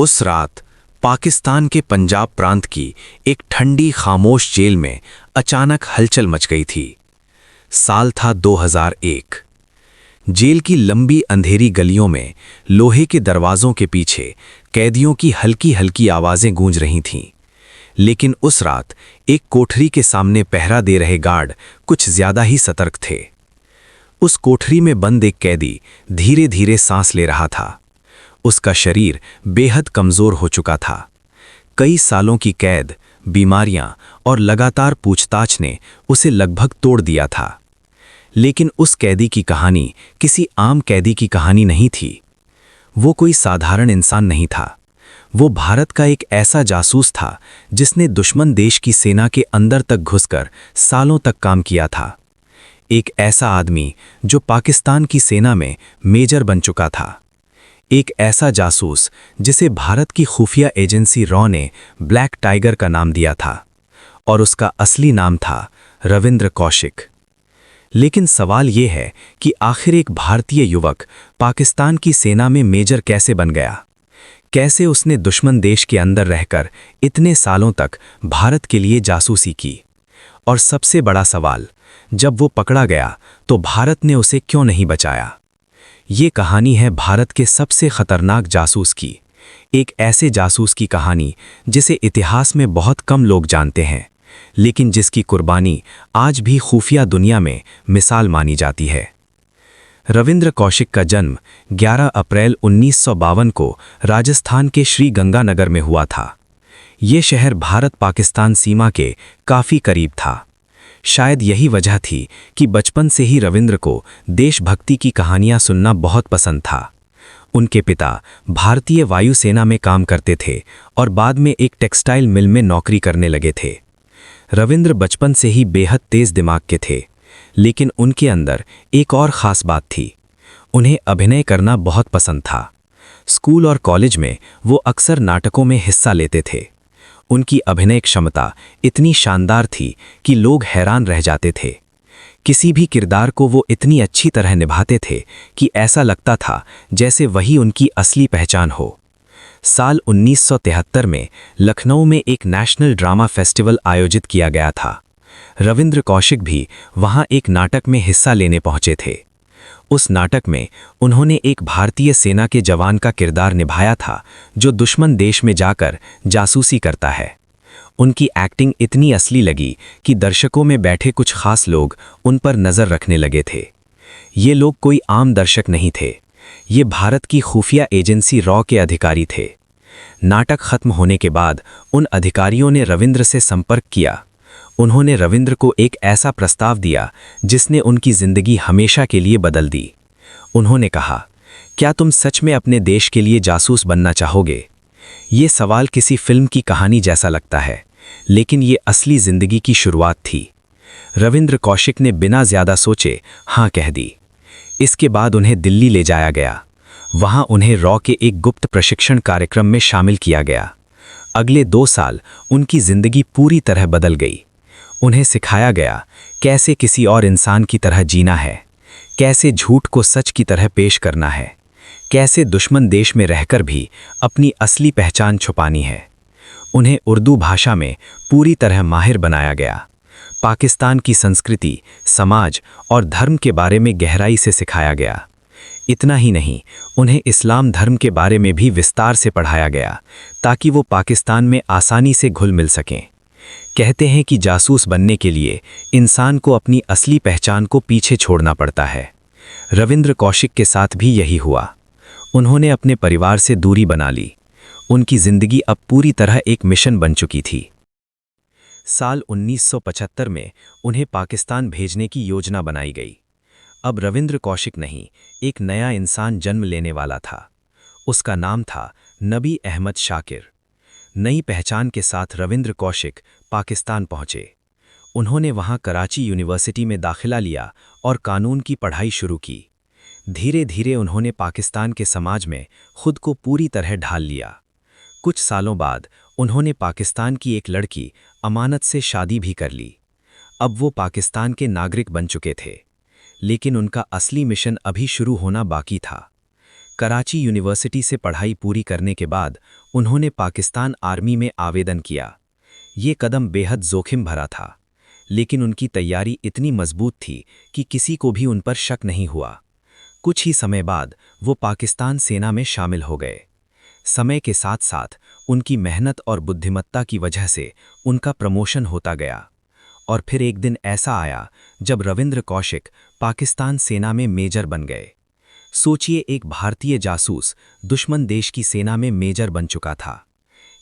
उस रात पाकिस्तान के पंजाब प्रांत की एक ठंडी खामोश जेल में अचानक हलचल मच गई थी। साल था 2001। जेल की लंबी अंधेरी गलियों में लोहे के दरवाजों के पीछे कैदियों की हल्की हल्की आवाजें गूंज रही थीं। लेकिन उस रात एक कोठरी के सामने पहरा दे रहे गार्ड कुछ ज्यादा ही सतर्क थे। उस कोठरी में बंद एक कैदी धीरे धीरे सांस ले रहा था। उसका शरीर बेहद कमजोर हो चुका था। कई सालों की कैद, बीमारियां और लगातार पूछताछ ने उसे लगभग तोड़ दिया था। लेकिन उस कैदी की कहानी किसी आम कैदी की कहानी नहीं थी। वो कोई साधारण इंसान नहीं था। वो भारत का एक ऐसा जासूस था जिसने दुश्मन देश की सेना के अंदर तक घुसकर सालों तक काम किया था। एक ऐसा आदमी जो पाकिस्तान की सेना में मेजर बन चुका था। एक ऐसा जासूस जिसे भारत की खुफिया एजेंसी रॉ ने ब्लैक टाइगर का नाम दिया था और उसका असली नाम था रविंद्र कौशिक। लेकिन सवाल ये है कि आखिर एक भारतीय युवक पाकिस्तान की सेना में मेजर कैसे बन गया? कैसे उसने दुश्मन देश के अंदर रहकर इतने सालों तक भारत के लिए जासूसी की? और सबसे बड़ा सवाल, जब वो पकड़ा गया तो भारत ने उसे क्यों नहीं बचाया? ये कहानी है भारत के सबसे खतरनाक जासूस की, एक ऐसे जासूस की कहानी जिसे इतिहास में बहुत कम लोग जानते हैं, लेकिन जिसकी कुर्बानी आज भी खुफिया दुनिया में मिसाल मानी जाती है। रविंद्र कौशिक का जन्म 11 अप्रैल 1952 को राजस्थान के श्री गंगानगर में हुआ था। ये शहर भारत-पाकिस्तान सीमा के काफी करीब था। शायद यही वजह थी कि बचपन से ही रविंद्र को देशभक्ति की कहानियां सुनना बहुत पसंद था। उनके पिता भारतीय वायुसेना में काम करते थे और बाद में एक टेक्सटाइल मिल में नौकरी करने लगे थे। रविंद्र बचपन से ही बेहद तेज दिमाग के थे, लेकिन उनके अंदर एक और ख़ास बात थी। उन्हें अभिनय करना बहुत पसंद था। स्कूल और कॉलेज में वो अक्सर नाटकों में हिस्सा लेते थे। उनकी अभिनय क्षमता इतनी शानदार थी कि लोग हैरान रह जाते थे। किसी भी किरदार को वो इतनी अच्छी तरह निभाते थे कि ऐसा लगता था जैसे वही उनकी असली पहचान हो। साल 1973 में लखनऊ में एक नेशनल ड्रामा फेस्टिवल आयोजित किया गया था। रविंद्र कौशिक भी वहां एक नाटक में हिस्सा लेने पहुंचे थे। उस नाटक में उन्होंने एक भारतीय सेना के जवान का किरदार निभाया था जो दुश्मन देश में जाकर जासूसी करता है। उनकी एक्टिंग इतनी असली लगी कि दर्शकों में बैठे कुछ खास लोग उन पर नज़र रखने लगे थे। ये लोग कोई आम दर्शक नहीं थे। ये भारत की खुफिया एजेंसी रॉ के अधिकारी थे। नाटक खत्म होने के बाद उन अधिकारियों ने रविंद्र से संपर्क किया। उन्होंने रविंद्र को एक ऐसा प्रस्ताव दिया जिसने उनकी जिंदगी हमेशा के लिए बदल दी। उन्होंने कहा, क्या तुम सच में अपने देश के लिए जासूस बनना चाहोगे? ये सवाल किसी फिल्म की कहानी जैसा लगता है, लेकिन ये असली जिंदगी की शुरुआत थी। रविंद्र कौशिक ने बिना ज्यादा सोचे हाँ कह दी। इसके बाद उन्हें दिल्ली ले जाया गया। वहां उन्हें रॉ के एक गुप्त प्रशिक्षण कार्यक्रम में शामिल किया गया। अगले 2 साल उनकी जिंदगी पूरी तरह बदल गई। उन्हें सिखाया गया कैसे किसी और इंसान की तरह जीना है, कैसे झूठ को सच की तरह पेश करना है, कैसे दुश्मन देश में रहकर भी अपनी असली पहचान छुपानी है। उन्हें उर्दू भाषा में पूरी तरह माहिर बनाया गया। पाकिस्तान की संस्कृति, समाज और धर्म के बारे में गहराई से सिखाया गया। इतना ही नहीं, उन्हें इस्लाम धर्म के बारे में भी विस्तार से पढ़ाया गया ताकि वो पाकिस्तान में आसानी से घुल मिल सकें। कहते हैं कि जासूस बनने के लिए इंसान को अपनी असली पहचान को पीछे छोड़ना पड़ता है। रविंद्र कौशिक के साथ भी यही हुआ। उन्होंने अपने परिवार से दूरी बना ली। उनकी जिंदगी अब पूरी तरह एक मिशन बन चुकी थी। साल 1975 में उन्हें पाकिस्तान भेजने की योजना बनाई गई। अब रविंद्र कौशिक नहीं, एक नया इंसान जन्म लेने वाला था। उसका नाम था नबी अहमद शाकिर। नई पहचान के साथ रविंद्र कौशिक पाकिस्तान पहुंचे। उन्होंने वहां कराची यूनिवर्सिटी में दाखिला लिया और कानून की पढ़ाई शुरू की। धीरे धीरे उन्होंने पाकिस्तान के समाज में खुद को पूरी तरह ढाल लिया। कुछ सालों बाद उन्होंने पाकिस्तान की एक लड़की अमानत से शादी भी कर ली। अब वो पाकिस्तान के नागरिक बन चुके थे, लेकिन उनका असली मिशन अभी शुरू होना बाकी था। कराची यूनिवर्सिटी से पढ़ाई पूरी करने के बाद उन्होंने पाकिस्तान आर्मी में आवेदन किया। ये कदम बेहद जोखिम भरा था, लेकिन उनकी तैयारी इतनी मजबूत थी कि किसी को भी उन पर शक नहीं हुआ। कुछ ही समय बाद वो पाकिस्तान सेना में शामिल हो गए। समय के साथ साथ उनकी मेहनत और बुद्धिमत्ता की वजह से उनका प्रमोशन होता गया, और फिर एक दिन ऐसा आया जब रविंद्र कौशिक पाकिस्तान सेना में मेजर बन गए। सोचिए, एक भारतीय जासूस दुश्मन देश की सेना में मेजर बन चुका था।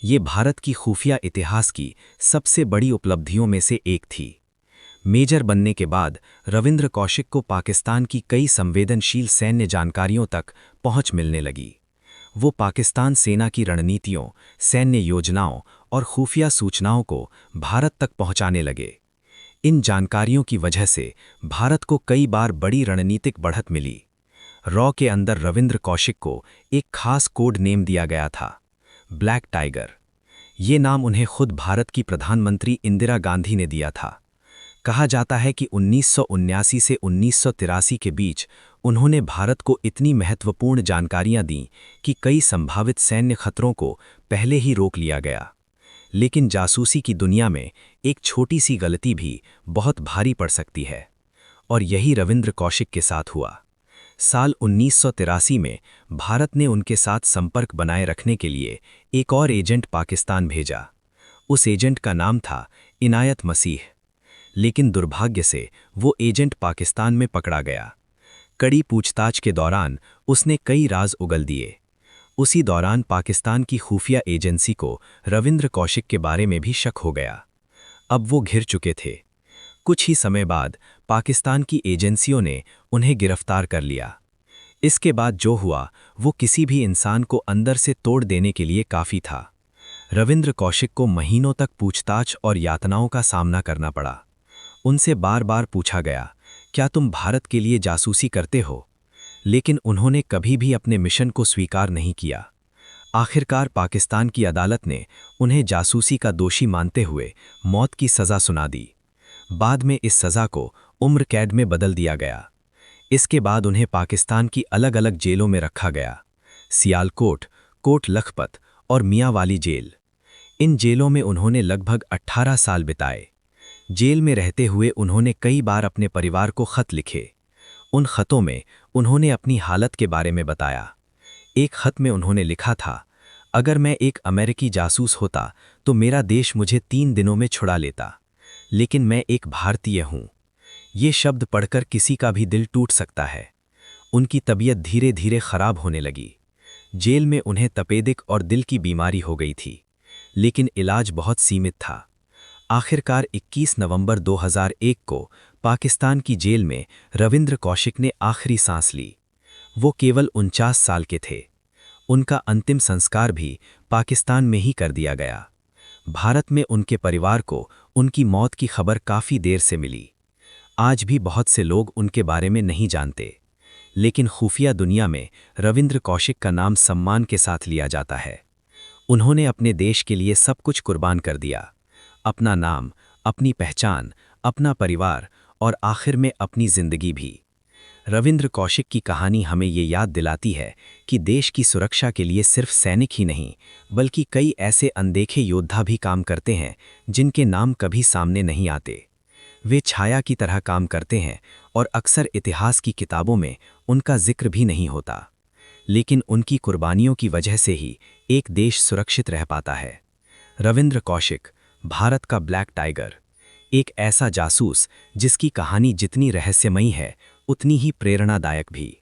ये भारत की खुफिया इतिहास की सबसे बड़ी उपलब्धियों में से एक थी। मेजर बनने के बाद रविंद्र कौशिक को पाकिस्तान की कई संवेदनशील सैन्य जानकारियों तक पहुंच मिलने लगी। वो पाकिस्तान सेना की रणनीतियों, सैन्य योजनाओं और खुफिया सूचनाओं को भारत तक पहुंचाने लगे। इन जानकारियों की वजह से भारत को कई बार बड़ी रणनीतिक बढ़त मिली। रॉ के अंदर रविंद्र कौशिक को एक खास कोड नेम दिया गया था, ब्लैक टाइगर। ये नाम उन्हें खुद भारत की प्रधानमंत्री इंदिरा गांधी ने दिया था। कहा जाता है कि 1979 से 1983 के बीच उन्होंने भारत को इतनी महत्वपूर्ण जानकारियां दी कि कई संभावित सैन्य खतरों को पहले ही रोक लिया गया। लेकिन जासूसी की दुनिया में एक छोटी सी गलती भी बहुत भारी पड़ सकती है, और यही रविंद्र कौशिक के साथ हुआ। साल 1983 में भारत ने उनके साथ संपर्क बनाए रखने के लिए एक और एजेंट पाकिस्तान भेजा। उस एजेंट का नाम था इनायत मसीह। लेकिन दुर्भाग्य से वो एजेंट पाकिस्तान में पकड़ा गया। कड़ी पूछताछ के दौरान उसने कई राज उगल दिए। उसी दौरान पाकिस्तान की खुफिया एजेंसी को रविंद्र कौशिक के बारे में भी शक हो गया। अब वो घिर चुके थे। कुछ ही समय बाद पाकिस्तान की एजेंसियों ने उन्हें गिरफ्तार कर लिया। इसके बाद जो हुआ वो किसी भी इंसान को अंदर से तोड़ देने के लिए काफ़ी था। रविंद्र कौशिक को महीनों तक पूछताछ और यातनाओं का सामना करना पड़ा। उनसे बार बार पूछा गया, क्या तुम भारत के लिए जासूसी करते हो? लेकिन उन्होंने कभी भी अपने मिशन को स्वीकार नहीं किया। आखिरकार पाकिस्तान की अदालत ने उन्हें जासूसी का दोषी मानते हुए मौत की सज़ा सुना दी। बाद में इस सज़ा को उम्र कैद में बदल दिया गया। इसके बाद उन्हें पाकिस्तान की अलग अलग जेलों में रखा गया, सियालकोट, कोट लखपत और मियांवाली जेल। इन जेलों में उन्होंने लगभग 18 साल बिताए। जेल में रहते हुए उन्होंने कई बार अपने परिवार को खत लिखे। उन खतों में उन्होंने अपनी हालत के बारे में बताया। एक खत में उन्होंने लिखा था, अगर मैं एक अमेरिकी जासूस होता तो मेरा देश मुझे 3 दिनों में छुड़ा लेता, लेकिन मैं एक भारतीय हूँ। ये शब्द पढ़कर किसी का भी दिल टूट सकता है। उनकी तबीयत धीरे धीरे खराब होने लगी। जेल में उन्हें तपेदिक और दिल की बीमारी हो गई थी, लेकिन इलाज बहुत सीमित था। आखिरकार 21 नवंबर 2001 को पाकिस्तान की जेल में रविंद्र कौशिक ने आखिरी सांस ली। वो केवल 49 साल के थे। उनका अंतिम संस्कार भी पाकिस्तान में ही कर दिया गया। भारत में उनके परिवार को उनकी मौत की खबर काफ़ी देर से मिली। आज भी बहुत से लोग उनके बारे में नहीं जानते, लेकिन खुफिया दुनिया में रविंद्र कौशिक का नाम सम्मान के साथ लिया जाता है। उन्होंने अपने देश के लिए सब कुछ कुर्बान कर दिया, अपना नाम, अपनी पहचान, अपना परिवार और आखिर में अपनी जिंदगी भी। रविंद्र कौशिक की कहानी हमें ये याद दिलाती है कि देश की सुरक्षा के लिए सिर्फ सैनिक ही नहीं, बल्कि कई ऐसे अनदेखे योद्धा भी काम करते हैं जिनके नाम कभी सामने नहीं आते। वे छाया की तरह काम करते हैं और अक्सर इतिहास की किताबों में उनका जिक्र भी नहीं होता, लेकिन उनकी कुर्बानियों की वजह से ही एक देश सुरक्षित रह पाता है। रविंद्र कौशिक, भारत का ब्लैक टाइगर, एक ऐसा जासूस जिसकी कहानी जितनी रहस्यमयी है उतनी ही प्रेरणादायक भी।